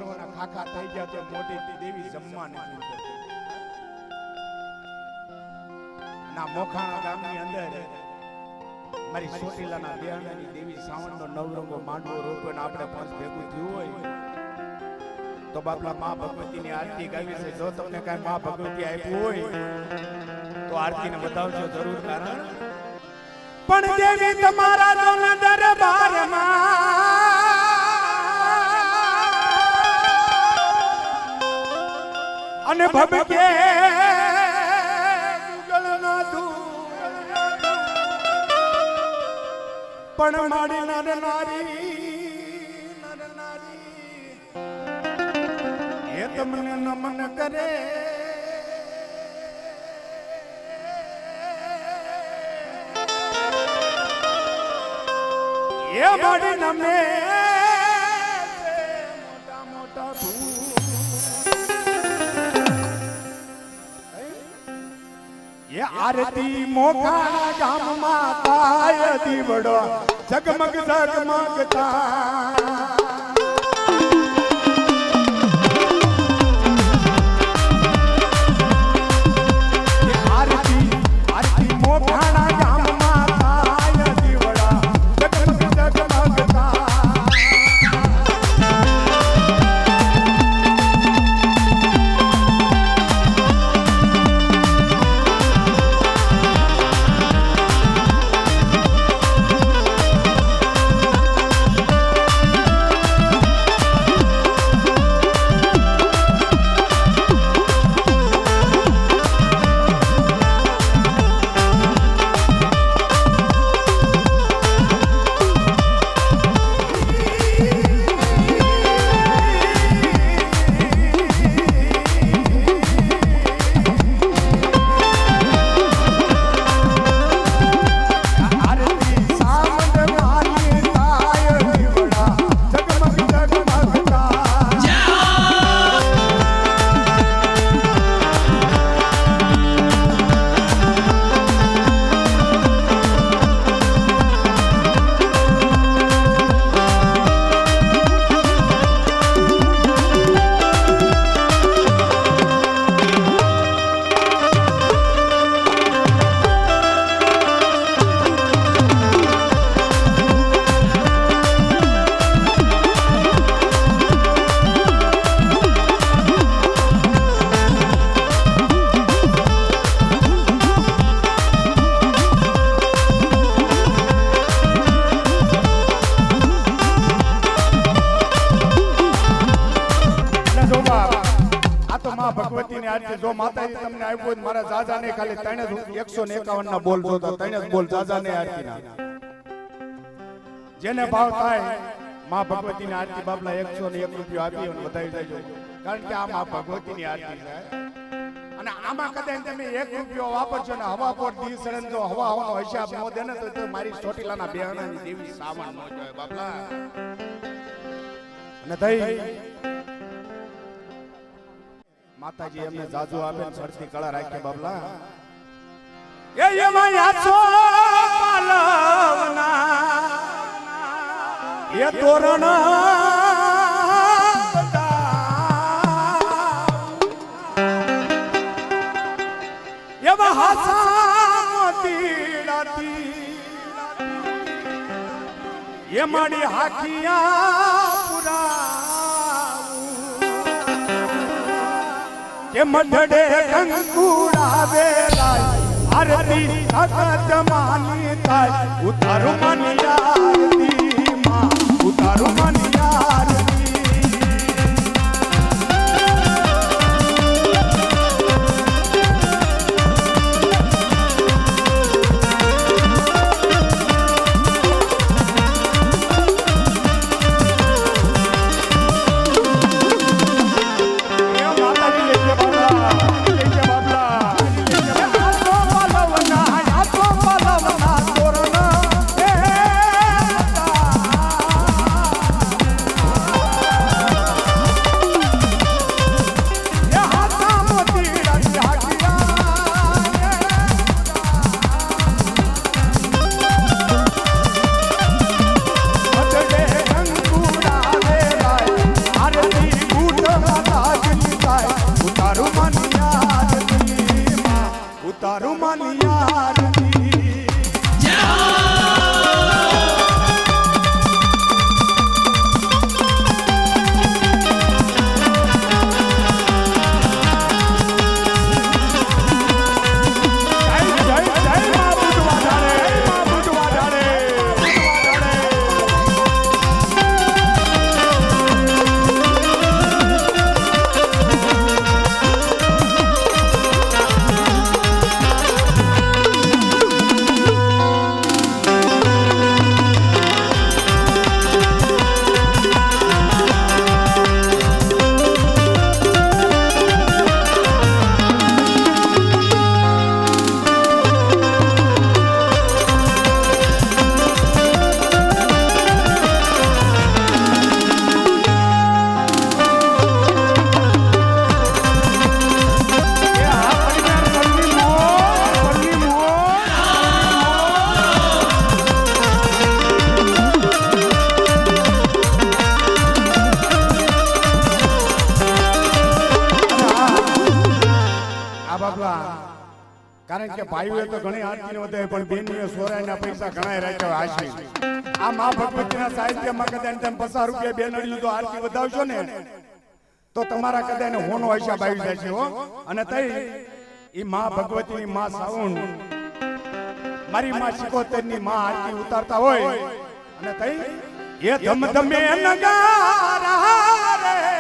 વૈષ્ણવના ખાખા થઈ ગયા તો મોટી દેવી જમવા નથી ઉતરતી. ના મોખાણા ગામની અંદર મારી ચોટીલાના બેહણાની દેવી સાવણનો નવરંગો માંડવો રોપ્યો ને આપણે પાંચ ભેગું થયું હોય તો બાપલા માં ભગવતીની આરતી ગાવી છે. જો તમને કાંઈ માં ભગવતી આપ્યું હોય તો આરતીને બતાવજો જરૂર. કારણ પણ દેવી તમારા જોના દરબારમાં અને ભબકે પણ મારી નર નારી એ તમને નમન કરે. એ મારી નમે મોટા મોટા એ આરતી મોખાના ગામમાં થાય દીવડો જગમગ જગમગતા. ભગવતીની આરતી જો માતાજી તમને આપ્યો મારા જાજાને ખાલી 151 ના બોલ જોતા 3 બોલ જાજાને આરતીના જેને ભાવ થાય માં ભગવતીની આરતી બાબલા 101 રૂપિયો આપી અને બતાવી દેજો. કારણ કે આ માં ભગવતીની આરતી છે અને આમાં કદાચ તમે 1 રૂપિયો વાપરજો ને હવા પર દી સરણ જો હવા હવાનો હિસાબ ન દે ને તો મારી ચોટીલાના બેહણાની દેવી સાવણ ન જોય બાબલા. અને થઈ માતાજી એમને જાજુ આપે છડતી કળા રાખે બાબલા. એ એમાં યાસો પાલવના એ તોરણ એમાં હાસામતી રાતી એ માડી હાકિયા પુરા કે મઢડે કંકુડાવેલા આરતી સખત માની થાય. ઉતારું મન આરતી માં ઉતારું મન આરતી. બાપલા કારણ કે ભાઈઓએ તો ઘણી આરતી વધારે પણ બેનીએ સોરાયના પૈસા ઘણા રાખ્યા આશી આ માં ભગવતીના સાહિત્યમાં કદાચ તમે 50 રૂપિયા બેનડીયું તો આરતી વધાવશો ને તો તમારા કદાચ હોનો હિસાબ આવી જાય છે હો અને તઈ ઈ માં ભગવતીની માં સાઉન્ડ મારી માં 77 ની માં આરતી ઉતારતા હોય અને તઈ એ ધમ ધમે નગારા રે